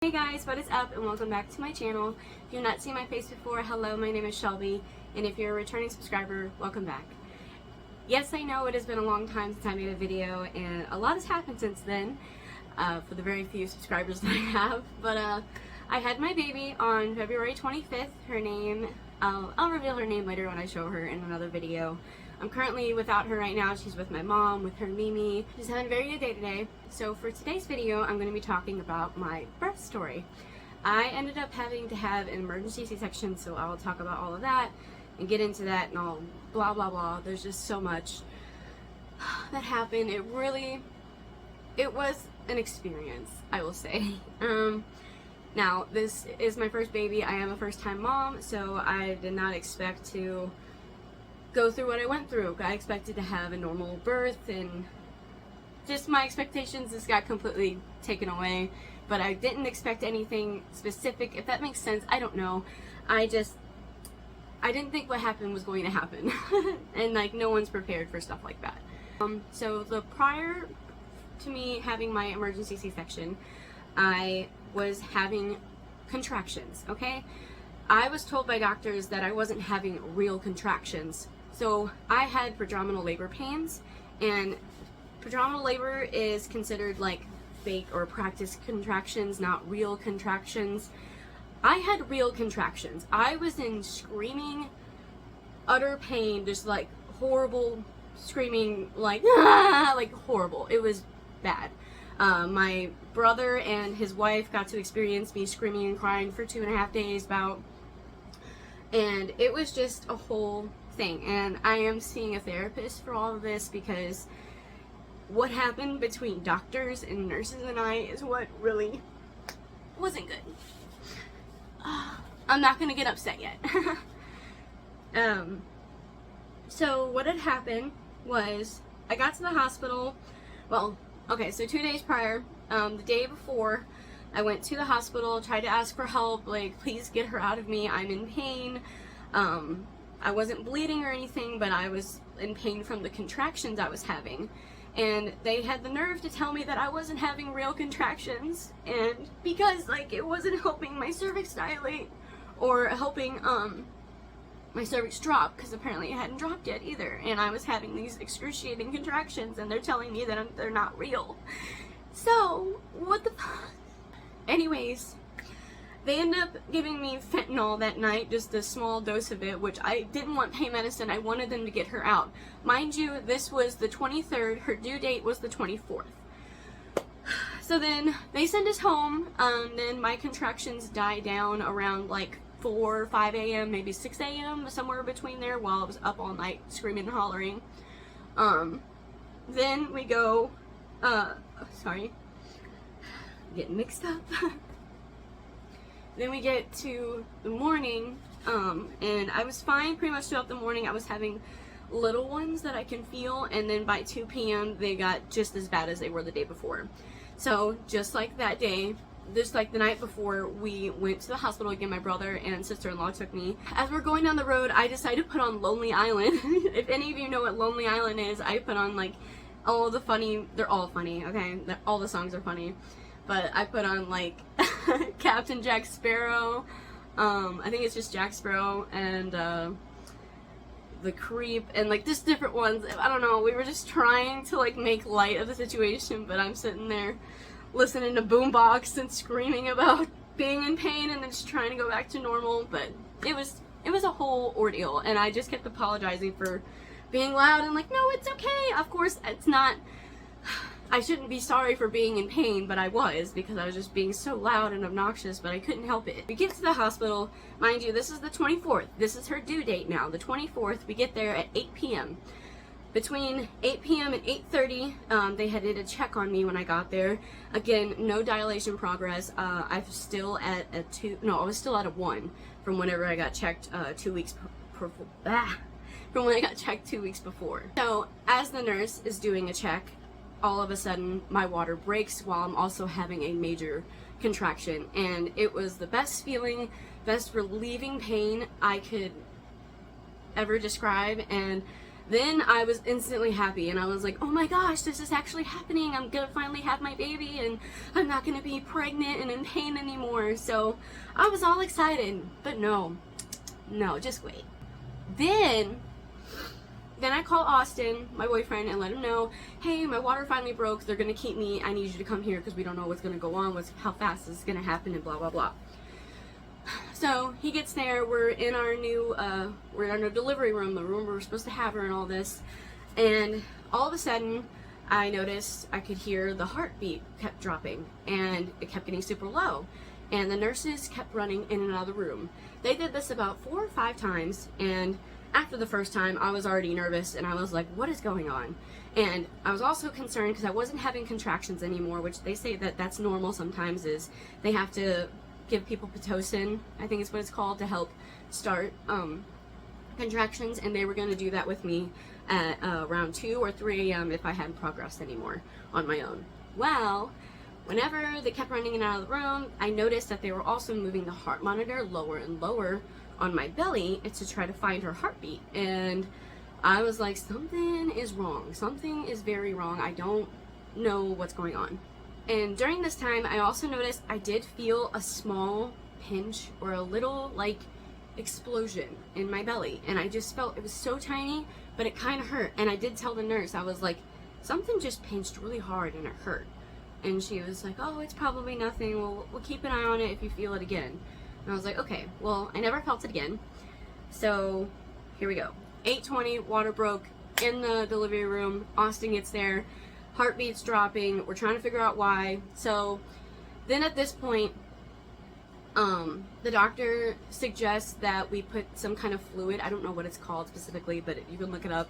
Hey guys, what is up and welcome back to my channel. If you've not seen my face before, hello, my name is Shelby, and if you're a returning subscriber, welcome back. Yes, I know it has been a long time since I made a video, and a lot has happened since then, for the very few subscribers that I have, but I had my baby on February 25th. Her name, I'll reveal her name later when I show her in another video. I'm currently without her right now. She's with my mom, with her Mimi. She's having a very good day today. So for today's video, I'm going to be talking about my birth story. I ended up having to have an emergency C-section, so I'll talk about all of that and get into that and all blah blah blah. There's just so much that happened. It was an experience, I will say. Now, this is my first baby. I am a first-time mom, so I did not expect to go through what I went through. I expected to have a normal birth, and just my expectations just got completely taken away. But I didn't expect anything specific, if that makes sense. I don't know. I didn't think what happened was going to happen. And like, no one's prepared for stuff like that. So prior to me having my emergency C-section, I was having contractions, okay? I was told by doctors that I wasn't having real contractions. So I had prodrominal labor pains, and prodrominal labor is considered like fake or practice contractions, not real contractions. I had real contractions. I was in screaming, utter pain, just like horrible screaming, like ah, like horrible. It was bad. My brother and his wife got to experience me screaming and crying for 2.5 days about, and it was just a whole thing. And I am seeing a therapist for all of this, because what happened between doctors and nurses and I is what really wasn't good. I'm not gonna get upset yet. So what had happened was I got to the hospital. Well, okay, so 2 days prior, the day before, I went to the hospital, tried to ask for help, like, please get her out of me, I'm in pain. I wasn't bleeding or anything, but I was in pain from the contractions I was having. And they had the nerve to tell me that I wasn't having real contractions, and because, like, it wasn't helping my cervix dilate, or helping, my cervix drop, because apparently it hadn't dropped yet either, and I was having these excruciating contractions, and they're telling me that they're not real. So, what the fuck? Anyways, they ended up giving me fentanyl that night, just a small dose of it, which I didn't want pain medicine. I wanted them to get her out. Mind you, this was the 23rd, her due date was the 24th. So then, they sent us home, and then my contractions died down around like 4 or 5 a.m., maybe 6 a.m., somewhere between there, while I was up all night screaming and hollering. Then we go, sorry, getting mixed up. Then we get to the morning, and I was fine pretty much throughout the morning. I was having little ones that I can feel, and then by 2 p.m. they got just as bad as they were the day before. So just like that day, just like the night before, we went to the hospital again. My brother and sister-in-law took me. As we're going down the road, I decided to put on Lonely Island. If any of you know what Lonely Island is, I put on like all the funny, they're all funny, okay? All the songs are funny. But I put on like Captain Jack Sparrow, I think it's just Jack Sparrow, and The Creep, and like just different ones. I don't know, we were just trying to like make light of the situation, but I'm sitting there listening to Boombox and screaming about being in pain and then just trying to go back to normal. But it was a whole ordeal, and I just kept apologizing for being loud and like, no, it's okay. Of course, it's not, I shouldn't be sorry for being in pain, but I was, because I was just being so loud and obnoxious, but I couldn't help it. We get to the hospital, mind you, this is the 24th. This is her due date now, the 24th. We get there at 8 p.m. Between 8 p.m. and 8:30, they had did a check on me when I got there. Again, no dilation progress. I was still at a 2, no, I was still at a 1 from whenever I got checked 2 weeks from when I got checked 2 weeks before. So, as the nurse is doing a check, all of a sudden my water breaks while I'm also having a major contraction, and it was the best feeling, best relieving pain I could ever describe. And Then I was instantly happy, and I was like, oh my gosh, this is actually happening. I'm gonna finally have my baby, and I'm not gonna be pregnant and in pain anymore. So I was all excited, but no, just wait. Then I call Austin, my boyfriend, and let him know, hey, my water finally broke. They're gonna keep me. I need you to come here because we don't know what's gonna go on, how fast this is gonna happen, and blah blah blah. So he gets there, we're in our new delivery room, the room where we're supposed to have her and all this, and all of a sudden I noticed I could hear the heartbeat kept dropping, and it kept getting super low, and the nurses kept running in and out of the room. They did this about 4 or 5 times, and after the first time I was already nervous, and I was like, what is going on? And I was also concerned because I wasn't having contractions anymore, which they say that that's normal sometimes, is they have to give people Pitocin, I think is what it's called, to help start contractions, and they were going to do that with me at around 2 or 3 a.m. if I hadn't progressed anymore on my own. Well, whenever they kept running in and out of the room, I noticed that they were also moving the heart monitor lower and lower on my belly to try to find her heartbeat, and I was like, something is wrong. Something is very wrong. I don't know what's going on. And during this time, I also noticed I did feel a small pinch or a little like explosion in my belly, and I just felt it was so tiny, but it kind of hurt. And I did tell the nurse, I was like, something just pinched really hard and it hurt. And she was like, oh, it's probably nothing. We'll keep an eye on it if you feel it again. And I was like, okay. Well, I never felt it again. So here we go. 8:20, water broke in the delivery room. Austin gets there. Heartbeat's dropping. We're trying to figure out why. So then at this point, the doctor suggests that we put some kind of fluid. I don't know what it's called specifically, but you can look it up.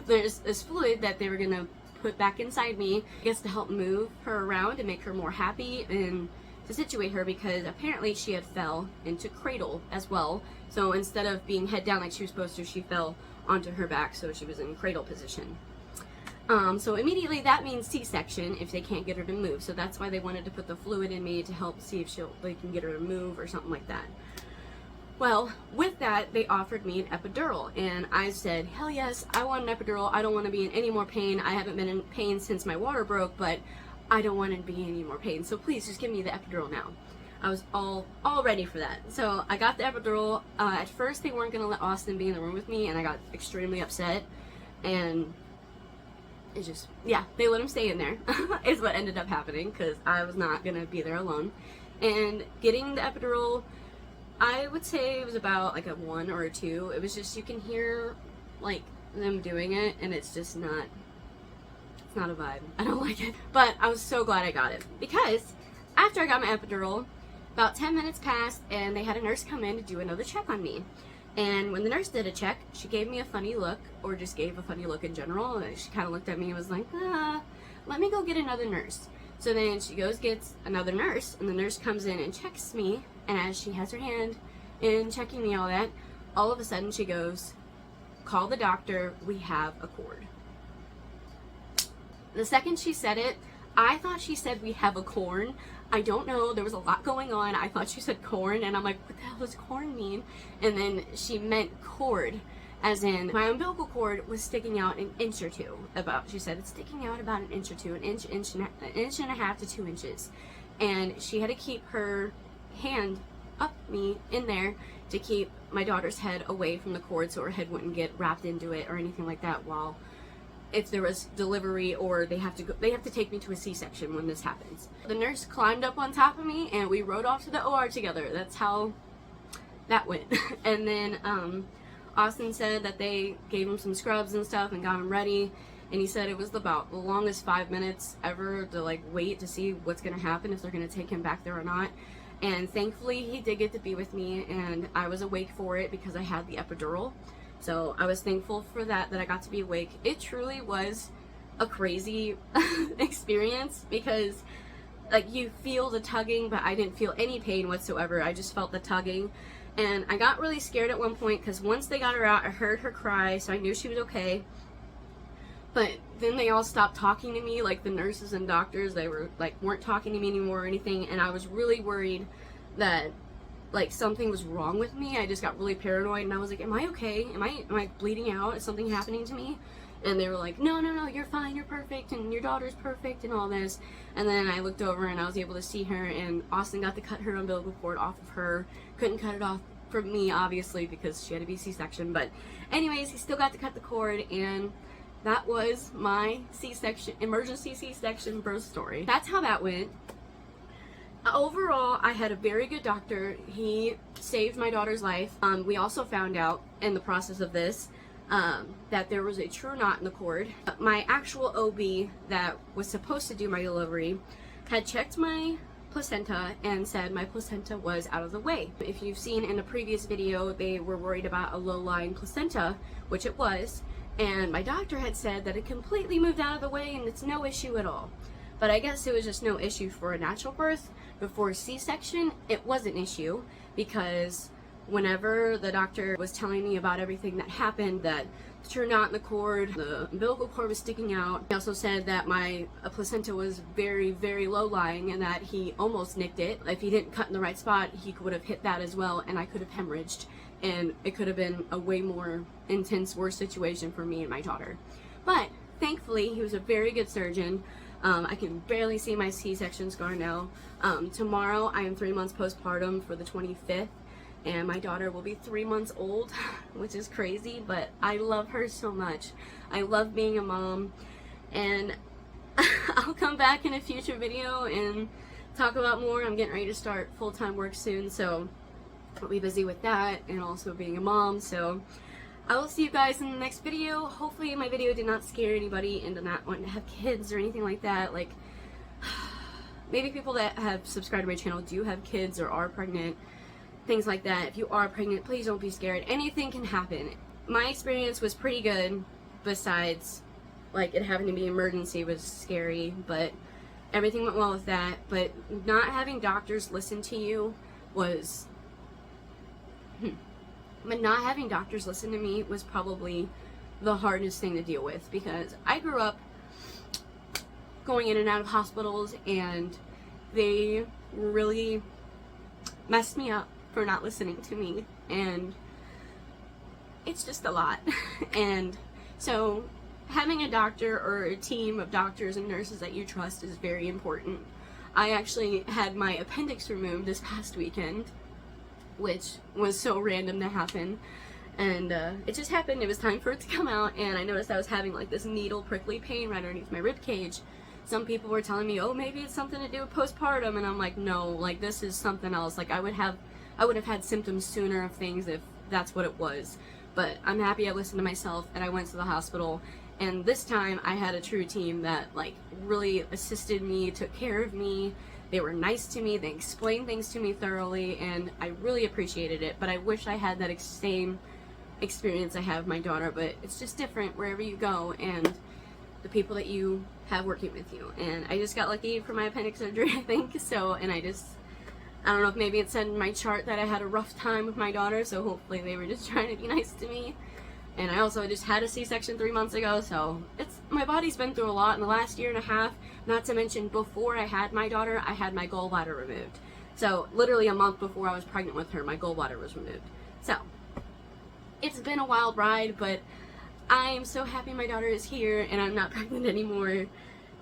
There's this fluid that they were going to put back inside me, I guess, to help move her around and make her more happy and to situate her, because apparently she had fell into cradle as well. So instead of being head down like she was supposed to, she fell onto her back, so she was in cradle position. So immediately that means C-section if they can't get her to move. So that's why they wanted to put the fluid in me to help see if they can get her to move or something like that. Well, with that, they offered me an epidural, and I said, hell yes, I want an epidural. I don't want to be in any more pain. I haven't been in pain since my water broke, but I don't want to be in any more pain. So please just give me the epidural now. I was all ready for that. So I got the epidural. At first, they weren't going to let Austin be in the room with me, and I got extremely upset. And it just, yeah, they let him stay in there is what ended up happening, because I was not going to be there alone. And getting the epidural, I would say it was about like a 1 or a 2. It was just, you can hear like them doing it, and it's just not, it's not a vibe. I don't like it. But I was so glad I got it, because after I got my epidural, about 10 minutes passed, and they had a nurse come in to do another check on me. And when the nurse did a check, she gave me a funny look, or just gave a funny look in general. And she kind of looked at me and was like, let me go get another nurse. So then she goes, gets another nurse, and the nurse comes in and checks me. And as she has her hand in checking me, all of a sudden she goes, call the doctor, we have a cord. The second she said it, I thought she said we have a corn. I don't know, there was a lot going on. I thought she said corn, and I'm like, what the hell does corn mean? And then she meant cord, as in my umbilical cord was sticking out an inch or two. She said it's sticking out about an inch or two, an inch and a half to 2 inches. And she had to keep her hand up me in there to keep my daughter's head away from the cord, so her head wouldn't get wrapped into it or anything like that, while if there was delivery, or they have to take me to a C-section when this happens. The nurse climbed up on top of me, and we rode off to the OR together. That's how that went. And then Austin said that they gave him some scrubs and stuff and got him ready, and he said it was about the longest 5 minutes ever to like wait to see what's gonna happen, if they're gonna take him back there or not. And thankfully he did get to be with me, and I was awake for it because I had the epidural. So I was thankful for that I got to be awake. It truly was a crazy experience, because like you feel the tugging, but I didn't feel any pain whatsoever. I just felt the tugging, and I got really scared at one point, because once they got her out, I heard her cry, so I knew she was okay. But then they all stopped talking to me, like the nurses and doctors. They were like, weren't talking to me anymore or anything, and I was really worried that like something was wrong with me. I just got really paranoid, and I was like, am I okay? Am I bleeding out? Is something happening to me? And they were like, no, you're fine, you're perfect, and your daughter's perfect, and all this. And then I looked over, and I was able to see her, and Austin got to cut her umbilical cord off of her. Couldn't cut it off from me, obviously, because she had to be C-section. But anyways, he still got to cut the cord, and that was my C-section, emergency C-section birth story. That's how that went. Overall, I had a very good doctor. He saved my daughter's life. We also found out in the process of this that there was a true knot in the cord. My actual OB that was supposed to do my delivery had checked my placenta and said my placenta was out of the way. If you've seen in a previous video, they were worried about a low-lying placenta, which it was, and my doctor had said that it completely moved out of the way and it's no issue at all. But I guess it was just no issue for a natural birth. Before C-section, it was an issue, because whenever the doctor was telling me about everything that happened, that the true knot in the cord, the umbilical cord was sticking out, he also said that my placenta was very, very low-lying and that he almost nicked it. If he didn't cut in the right spot, he would have hit that as well, and I could have hemorrhaged, and it could have been a way more intense, worse situation for me and my daughter. But thankfully, he was a very good surgeon. I can barely see my C-section scar now. Tomorrow, I am 3 months postpartum for the 25th. And my daughter will be 3 months old, which is crazy, but I love her so much. I love being a mom, and I'll come back in a future video and talk about more. I'm getting ready to start full-time work soon, so I'll be busy with that and also being a mom. So I will see you guys in the next video. Hopefully my video did not scare anybody into not wanting to have kids or anything like that. Like, maybe people that have subscribed to my channel do have kids or are pregnant. Things like that. If you are pregnant, please don't be scared. Anything can happen. My experience was pretty good, besides like it having to be emergency was scary, but everything went well with that. But not having doctors listen to you was but not having doctors listen to me was probably the hardest thing to deal with, because I grew up going in and out of hospitals, and they really messed me up for not listening to me, and it's just a lot. And so having a doctor or a team of doctors and nurses that you trust is very important. I actually had my appendix removed this past weekend, which was so random to happen, and it just happened. It was time for it to come out, and I noticed I was having like this needle prickly pain right underneath my rib cage. Some people were telling me, oh, maybe it's something to do with postpartum, and I'm like, no, like this is something else. Like I would have had symptoms sooner of things if that's what it was. But I'm happy I listened to myself, and I went to the hospital, and this time I had a true team that like really assisted me, took care of me. They were nice to me, they explained things to me thoroughly, and I really appreciated it. But I wish I had that same experience I have with my daughter, but it's just different wherever you go and the people that you have working with you. And I just got lucky for my appendix surgery, I think. So, and I don't know if maybe it said in my chart that I had a rough time with my daughter, so hopefully they were just trying to be nice to me. And I also just had a C-section 3 months ago, so my body's been through a lot in the last year and a half. Not to mention, before I had my daughter, I had my gallbladder removed. So literally a month before I was pregnant with her, my gallbladder was removed. So it's been a wild ride, but I am so happy my daughter is here and I'm not pregnant anymore.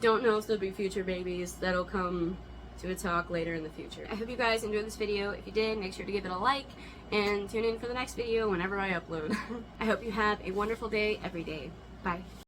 Don't know if there'll be future babies. That'll come to a talk later in the future. I hope you guys enjoyed this video. If you did, make sure to give it a like and tune in for the next video whenever I upload. I hope you have a wonderful day every day. Bye.